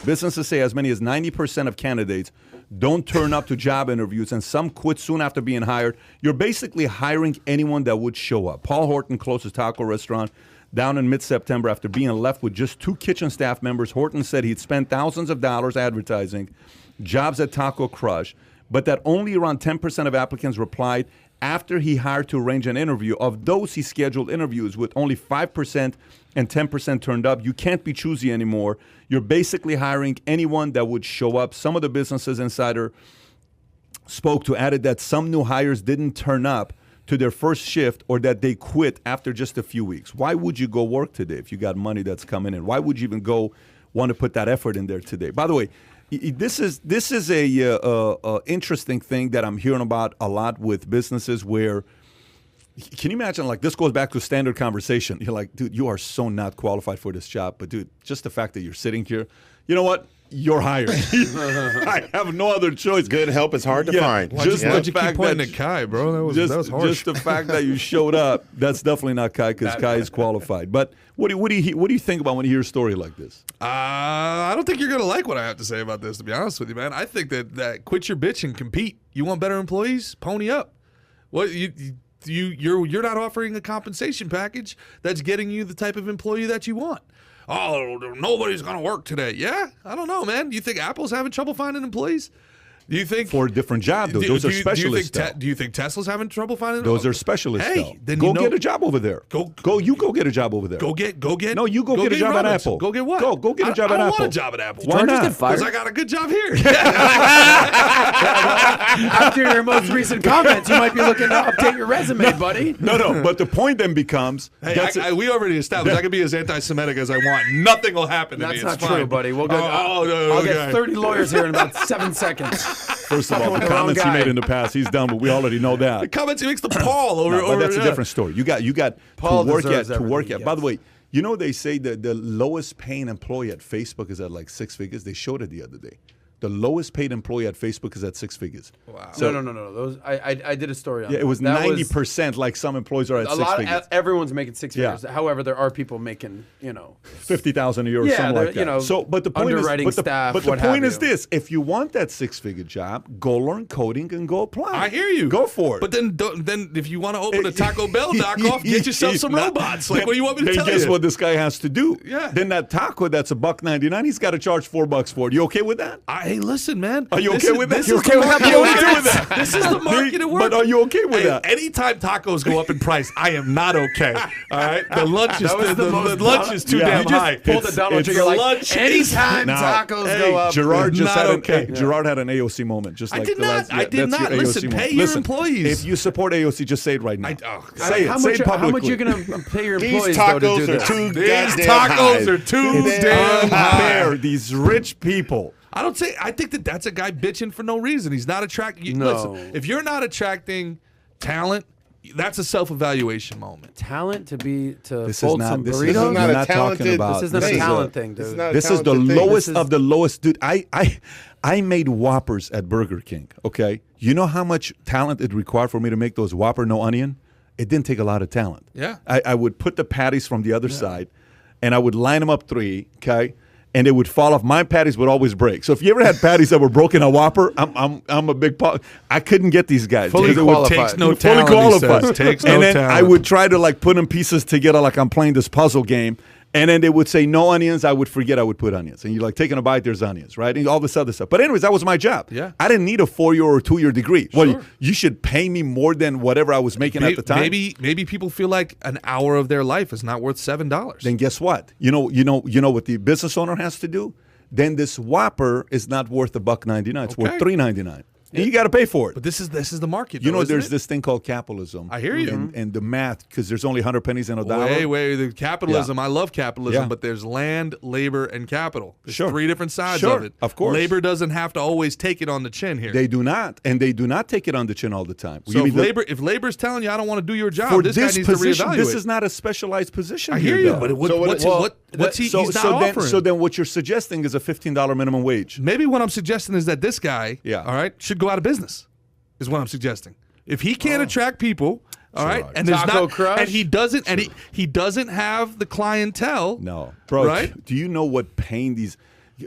Businesses say as many as 90% of candidates don't turn up to job interviews, and some quit soon after being hired. You're basically hiring anyone that would show up. Paul Horton closed his taco restaurant down in mid-September after being left with just 2 kitchen staff members. Horton said he'd spent thousands of dollars advertising jobs at Taco Crush, but that only around 10% of applicants replied after he hired to arrange an interview. Of those, he scheduled interviews with only 5% and 10% turned up. You can't be choosy anymore. You're basically hiring anyone that would show up. Some of the Businesses Insider spoke to added that some new hires didn't turn up to their first shift or that they quit after just a few weeks. Why would you go work today if you got money that's coming in? Why would you even go want to put that effort in there today? By the way, this is a interesting thing that I'm hearing about a lot with businesses where, can you imagine, like, this goes back to standard conversation. You're like, dude, you are so not qualified for this job. But, dude, just the fact that you're sitting here, you know what? You're hired. I have no other choice. Good help is hard to find. Why'd you keep pointing at Kai, bro? That was harsh. Just the fact that you showed up, that's definitely not Kai, because Kai is qualified. But what do you think about when you hear a story like this? I don't think you're gonna like what I have to say about this, to be honest with you, man. I think that quit your bitch and compete. You want better employees? Pony up. What you're not offering a compensation package that's getting you the type of employee that you want. Oh, nobody's going to work today. Yeah? I don't know, man. You think Apple's having trouble finding employees? Do you think for a different job, though? Those are specialists. Do you think Tesla's having trouble finding? Those are specialists. Hey, then go get a job over there. You go get a job over there. Go get. No, you go get a job at Apple. Go get what? Go get a job at Apple. I don't want a job at Apple. Why not? Because I got a good job here. After your most recent comments, you might be looking to update your resume, buddy. No. But the point then becomes, hey, we already established I can be as anti-Semitic as I want. Nothing will happen to me. That's not true, buddy. We'll go. I'll get 30 lawyers here in about 7 seconds. First of all, the comments he made in the past, he's done, but we already know that. The comments he makes to Paul over. But that's a different story. You got Paul to work deserves at. By the way, you know they say that the lowest paying employee at Facebook is at like 6 figures. They showed it the other day. The lowest paid employee at Facebook is at 6 figures. Wow. So, no. Those I did a story on. Yeah, it was 90%. Like some employees are at 6 figures. Everyone's making 6 figures. However, there are people making $50,000 a year or something like that. So, but the point is this: if you want that 6-figure job, go learn coding and go apply. I hear you. Go for it. But then if you want to open a Taco Bell knockoff, get yourself some robots. Like, what do you want me to tell you? Guess what this guy has to do? Yeah. Then that taco that's $1.99, he's got to charge $4 for it. You okay with that? Hey, listen, man. Are you okay with that? You okay with that? This is the market it works. But are you okay with that? Anytime tacos go up in price, I am not okay. All right? The lunch is too damn high. Pull the Donald trigger like anytime tacos go up. Gerard Gerard had an AOC moment. Just like I did not. Listen, pay your employees. If you support AOC, just say it right now. Say it. Say it publicly. How much are you going to pay your employees? These tacos are too damn high. These rich people. I think that's a guy bitching for no reason. He's not attracting. No. Listen, if you're not attracting talent, that's a self-evaluation moment. Talent to this fold is not, some this burritos? Is not not a talented. This is not a talent thing, dude. This is the lowest of the lowest. Dude, I made Whoppers at Burger King, okay? You know how much talent it required for me to make those Whopper no onion? It didn't take a lot of talent. Yeah. I would put the patties from the other side, and I would line them up 3, okay? And it would fall off. My patties would always break. So if you ever had patties that were broken on Whopper, I'm a big part. I couldn't get these guys. Fully qualified. Takes no talent, fully qualified. Takes no and then talent. I would try to like put in pieces together like I'm playing this puzzle game. And then they would say no onions. I would forget I would put onions. And you're like taking a bite, there's onions, right? And all this other stuff. But anyways, that was my job. Yeah. I didn't need a 4-year or 2-year degree. Sure. Well, you should pay me more than whatever I was making at the time. Maybe people feel like an hour of their life is not worth $7. Then guess what? You know what the business owner has to do? Then this Whopper is not worth $1.99. It's worth $3.99. And you got to pay for it. But this is the market. There's this thing called capitalism. I hear you. And the math, because there's only 100 pennies in a dollar. The capitalism. I love capitalism, but the's land, labor, and capital. There's 3 different sides of it. Of course. Labor doesn't have to always take it on the chin here. They do not, and they do not take it on the chin all the time. So if labor's telling you I don't want to do your job, this guy needs to reevaluate. This is not a specialized position. I hear you, but he's not offering? So then what you're suggesting is a $15 minimum wage. Maybe what I'm suggesting is that this guy, all right, should go out of business. Is what I'm suggesting. If he can't attract people, all right, and there's Taco Crush? and he doesn't, and he doesn't have the clientele. No, bro. Right? Do you know what pain these?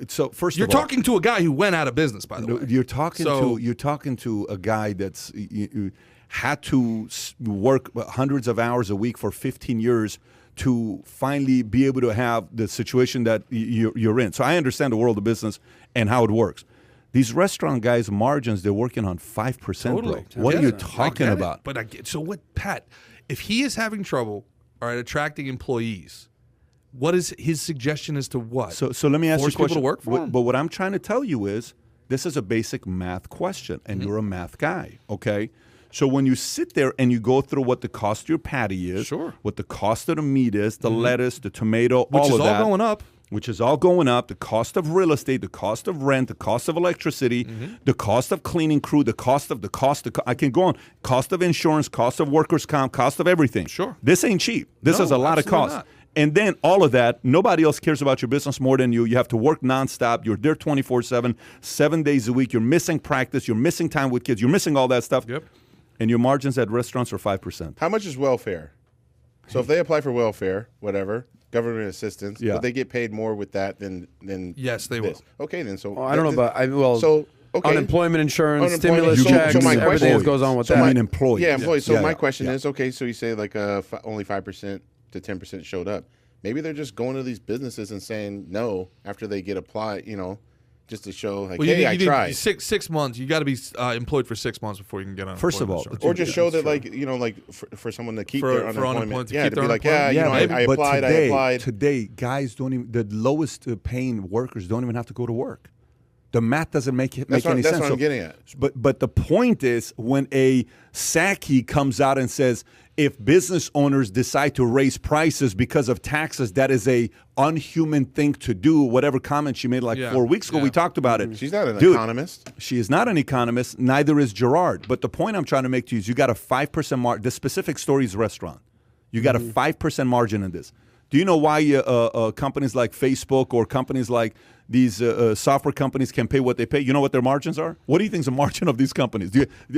So first You're of all, talking to a guy who went out of business, by the way. you're talking to a guy that's had to work hundreds of hours a week for 15 years to finally be able to have the situation that you're in. So I understand the world of business and how it works. These restaurant guys' margins, they're working on 5%. Totally. Bro. What are you I talking get it, about? But I get so what, Pat? If he is having trouble, all right, attracting employees, what is his suggestion as to what? So let me ask you a Force people question. to work for him? But what I'm trying to tell you is, this is a basic math question, and you're a math guy, okay? So when you sit there and you go through what the cost of your patty is, Sure. what the cost of the meat is, the lettuce, the tomato, Which all is of all that, going up. which is all going up, the cost of real estate, the cost of rent, the cost of electricity, the cost of cleaning crew, the cost, I can go on, cost of insurance, cost of workers' comp, cost of everything. Sure. This ain't cheap. This No, is a lot of absolutely cost. not. And then all of that, nobody else cares about your business more than you. You have to work nonstop. You're there 24/7, 7 days a week. You're missing practice. You're missing time with kids. You're missing all that stuff. Yep. And your margins at restaurants are 5%. How much is welfare? So if they apply for welfare, whatever, government assistance, Yeah. would they get paid more with that than Yes, they this? will. Okay, then. So Well, I don't know about so okay. unemployment insurance, Unemployment, stimulus so- checks, so my everything question- that goes on with So that. I mean employees. Yeah, employees. So Yeah, my yeah, question yeah. is, okay, so you say like only 5% to 10% showed up. Maybe they're just going to these businesses and saying no after they get applied, just to show like, Well, hey, I you need tried. six months. You got to be employed for 6 months before you can get on. First of all, Or just show that, like, for someone to keep For- their for unemployment. unemployment, to Yeah, keep to their be like, unemployment. I applied, I applied. Today, guys don't even, the lowest paying workers don't even have to go to work. The math doesn't make any sense. That's what I'm getting at. But the point is, when a Psaki comes out and says, if business owners decide to raise prices because of taxes, that is a unhuman thing to do. Whatever comment she made 4 weeks ago, we talked about it. She's not an Dude, economist. She is not an economist. Neither is Gerard. But the point I'm trying to make to you is, you got a 5% margin. The specific story is restaurant. You got a 5% margin in this. Do you know why companies like Facebook or companies like these software companies can pay what they pay? You know what their margins are? What do you think is the margin of these companies?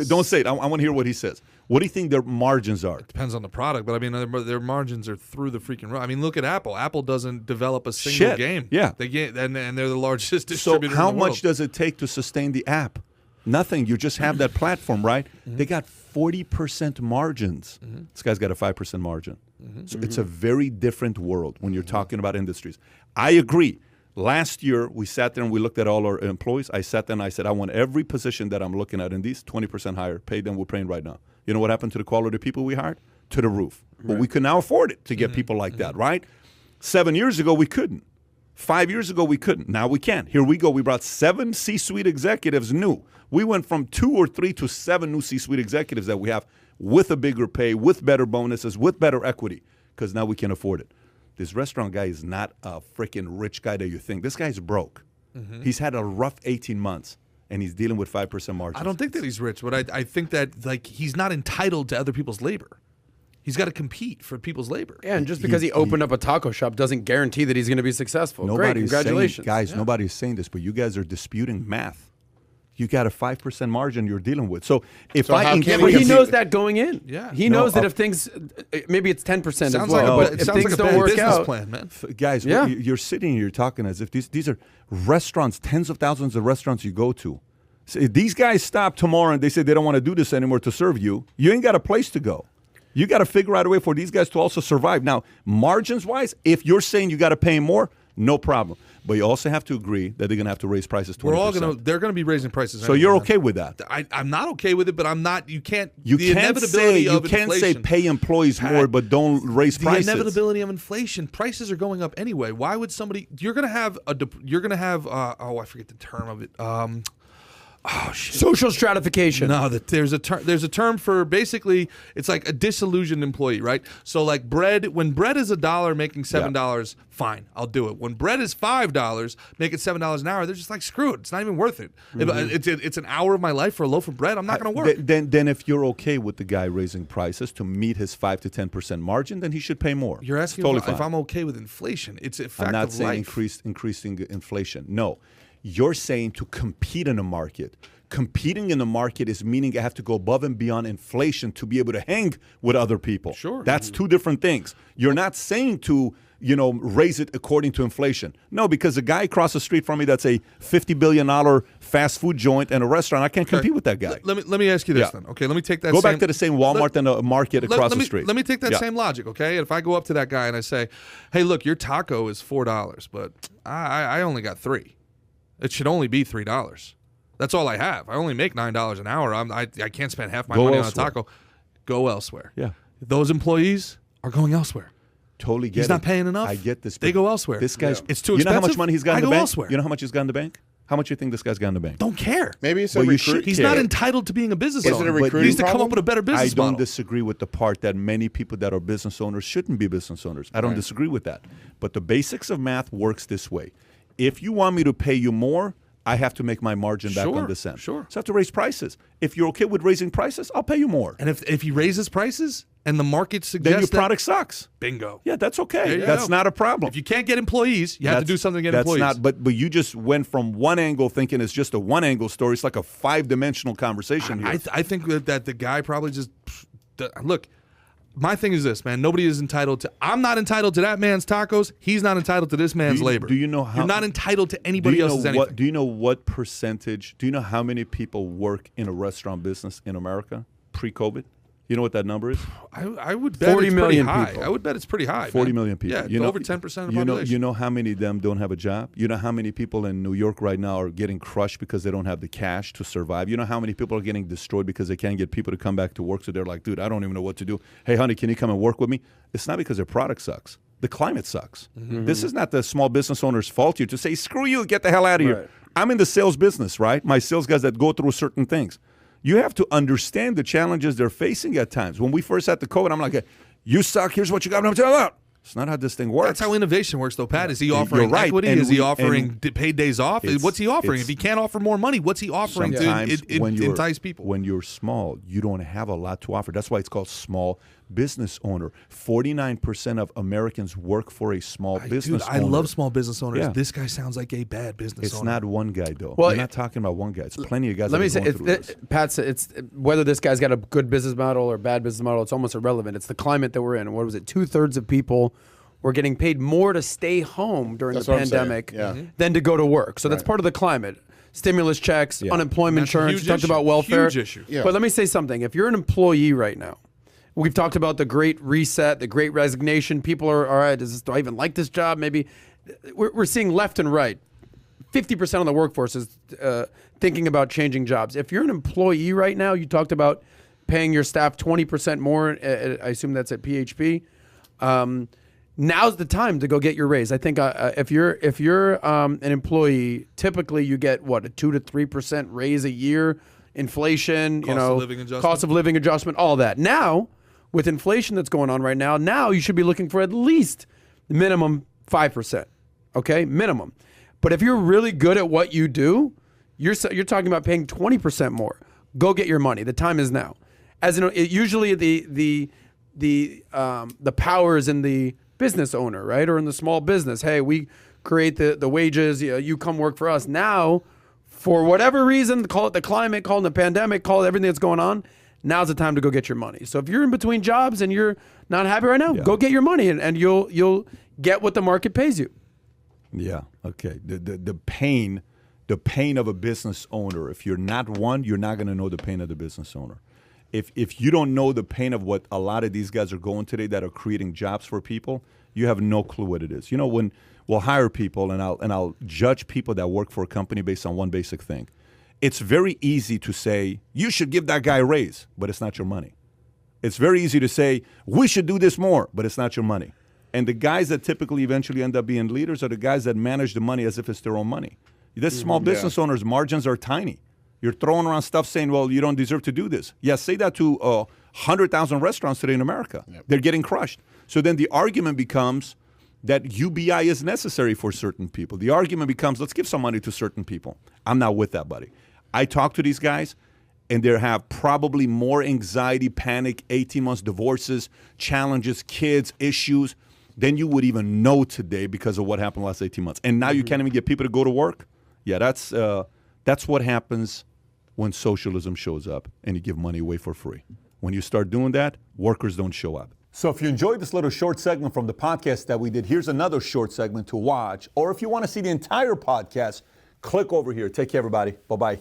Don't say it. I want to hear what he says. What do you think their margins are? Depends on the product, but I mean, their margins are through the freaking roof. I mean, look at Apple. Apple doesn't develop a single game. Yeah. They get, and they're the largest So distributor how in the world. much does it take to sustain the app? Nothing. You just have that platform, right? They got 40% margins. This guy's got a 5% margin. So it's a very different world when you're talking about industries. I agree. Last year, we sat there and we looked at all our employees. I sat there and I said, I want every position that I'm looking at in these 20% higher, pay them we're paying right now. You know what happened to the quality of people we hired? To the roof. But we could now afford it to get people like that, right? 7 years ago, we couldn't. 5 years ago, we couldn't. Now we can. Here we go. We brought 7 C-suite executives new. We went from 2 or 3 to 7 new C-suite executives that we have with a bigger pay, with better bonuses, with better equity, because now we can afford it. This restaurant guy is not a freaking rich guy that you think. This guy's broke. He's had a rough 18 months, and he's dealing with 5% margins. I don't think that he's rich, but I think that he's not entitled to other people's labor. He's got to compete for people's labor. Yeah, and just because he opened up a taco shop doesn't guarantee that he's going to be successful. Great, Nobody's congratulations. saying, guys, nobody's saying this, but you guys are disputing math. You got a 5% margin you're dealing with. So if So I how can can But we he compete? knows that going in. Yeah. He No, knows that if things, maybe it's 10% as Sounds well, like but it if sounds things like a don't bad work business out, plan, man. guys, Yeah. you're sitting here, you're talking as if these are restaurants, tens of thousands of restaurants you go to. So if these guys stop tomorrow and they say they don't want to do this anymore to serve you, you ain't got a place to go. You got to figure out a way for these guys to also survive. Now, margins-wise, if you're saying you got to pay more, no problem. But you also have to agree that they're going to have to raise prices 20%. They're going to be raising prices. So anyway, you're man. okay with that? I'm not okay with it, but I'm not. You can't. You the can't say inevitability of inflation, pay employees more, but don't raise the prices. inevitability of inflation. Prices are going up anyway. Why would somebody? You're going to have I forget the term of it. Oh shit. social stratification. No, there's a term for basically it's like a disillusioned employee, right? So like bread, when bread is $1 making $7, fine, I'll do it. When bread is $5, make it $7 an hour, they're just like, screw it, it's not even worth it. If it's an hour of my life for a loaf of bread, I'm not going to work. Then if you're okay with the guy raising prices to meet his 5 to 10% margin, then he should pay more. You're asking Totally if fine. I'm okay with inflation. It's a fact I'm not of saying life. increasing inflation. No. You're saying to compete in a market. Competing in the market is meaning I have to go above and beyond inflation to be able to hang with other people. Sure. That's two different things. You're not saying to raise it according to inflation. No, because the guy across the street from me that's a $50 billion fast food joint and a restaurant, I can't compete with that guy. Let me ask you this then. Okay, let me take that. Go back to the same Walmart and a market across the street. Let me take that same logic, okay? If I go up to that guy and I say, "Hey, look, your taco is $4, but I only got $3. It should only be $3. That's all I have. I only make $9 an hour. I can't spend half my money on a taco. Go elsewhere." Yeah. Those employees are going elsewhere. Totally get it. He's not paying enough. I get this. They go elsewhere. This guy's. It's too expensive. You know how much expensive? money he's got in the I go bank? elsewhere. You know how much he's got in the bank? How much you think this guy's got in the bank? Don't care. Maybe it's a Well, you recruit. should He's care. not entitled to being a business Is it owner. a recruiting He needs to come problem? up with a better business I don't model. disagree with the part that many people that are business owners shouldn't be business owners. I don't disagree with that. But the basics of math works this way. If you want me to pay you more, I have to make my margin back on this end. Sure. So I have to raise prices. If you're okay with raising prices, I'll pay you more. And if he raises prices and the market Then suggests your that, product sucks. bingo. Yeah, that's There okay. you That's go. not a problem. If you can't get employees, you have to do something to get employees. That's not. But you just went from one angle thinking it's just a one angle story. It's like a 5-dimensional conversation here. I think that the guy probably just look. My thing is this, man. Nobody is entitled to. I'm not entitled to that man's tacos. He's not entitled to this man's labor. Do you know how? You're not entitled to anybody else's anything. Do you know what percentage? Do you know how many people work in a restaurant business in America pre-COVID? You know what that number is? I would bet 40 it's million pretty high. people. I would bet it's pretty high. 40 man. million people. Yeah, over 10% of the population. You know how many of them don't have a job? You know how many people in New York right now are getting crushed because they don't have the cash to survive? You know how many people are getting destroyed because they can't get people to come back to work? So they're like, dude, I don't even know what to do. Hey, honey, can you come and work with me? It's not because their product sucks. The climate sucks. Mm-hmm. This is not the small business owner's fault here to say, screw you, get the hell out of here. Right. I'm in the sales business, right? My sales guys that go through certain things. You have to understand the challenges they're facing at times. When we first had the COVID, I'm like, you suck. Here's what you got. I'm telling you about. It's not how this thing works. That's how innovation works, though, Pat. Is he offering right. equity? And is he we- offering paid days off? What's he offering? it's- If he can't offer more money, what's he offering to Sometimes when you're- entice people? When you're small, you don't have a lot to offer. That's why it's called small business owner. 49% of Americans work for a small business Dude, I owner. love small business owners. Yeah. This guy sounds like a bad business It's owner. not one guy, though. Well, We're not talking about one guy. It's plenty of guys Let that me are say, going through this. Pat said it's whether this guy's got a good business model or bad business model. It's almost irrelevant. It's the climate that we're in. What was it? 2/3 of people were getting paid more to stay home during That's the what I'm saying. pandemic Yeah. than to go to work. So that's part of the climate. Stimulus checks, unemployment That's a insurance. huge You talked issue. about welfare. Huge issue. Yeah. But let me say something. If you're an employee right now, we've talked about the great reset, the great resignation. People are, all right, do I even like this job? Maybe we're seeing left and right. 50% of the workforce is thinking about changing jobs. If you're an employee right now, you talked about paying your staff 20% more. I assume that's at PHP. Now's the time to go get your raise. I think if you're an employee, typically you get what, a 2 to 3% raise a year. Inflation, Cost of living adjustment. cost of living adjustment, all that. Now, with inflation that's going on right now you should be looking for at least minimum 5%. Okay, minimum. But if you're really good at what you do, you're talking about paying 20% more. Go get your money. The time is now. As usually the power is in the business owner, right, or in the small business. Hey, we create the wages. You come work for us. Now, for whatever reason, call it the climate, call it the pandemic, call it everything that's going on. Now's the time to go get your money. So if you're in between jobs and you're not happy right now, go get your money, and you'll get what the market pays you. Yeah. Okay. The pain of a business owner. If you're not one, you're not going to know the pain of the business owner. If you don't know the pain of what a lot of these guys are going today that are creating jobs for people, you have no clue what it is. You know, when we'll hire people and I'll judge people that work for a company based on one basic thing. It's very easy to say, you should give that guy a raise, but it's not your money. It's very easy to say, we should do this more, but it's not your money. And the guys that typically eventually end up being leaders are the guys that manage the money as if it's their own money. This small business owners' margins are tiny. You're throwing around stuff saying, well, you don't deserve to do this. Yeah, say that to 100,000 restaurants today in America. Yep. They're getting crushed. So then the argument becomes that UBI is necessary for certain people. The argument becomes, let's give some money to certain people. I'm not with that, buddy. I talk to these guys, and they have probably more anxiety, panic, 18 months, divorces, challenges, kids, issues than you would even know today because of what happened the last 18 months. And now you can't even get people to go to work? Yeah, that's what happens when socialism shows up and you give money away for free. When you start doing that, workers don't show up. So if you enjoyed this little short segment from the podcast that we did, here's another short segment to watch. Or if you want to see the entire podcast, click over here. Take care, everybody. Bye-bye.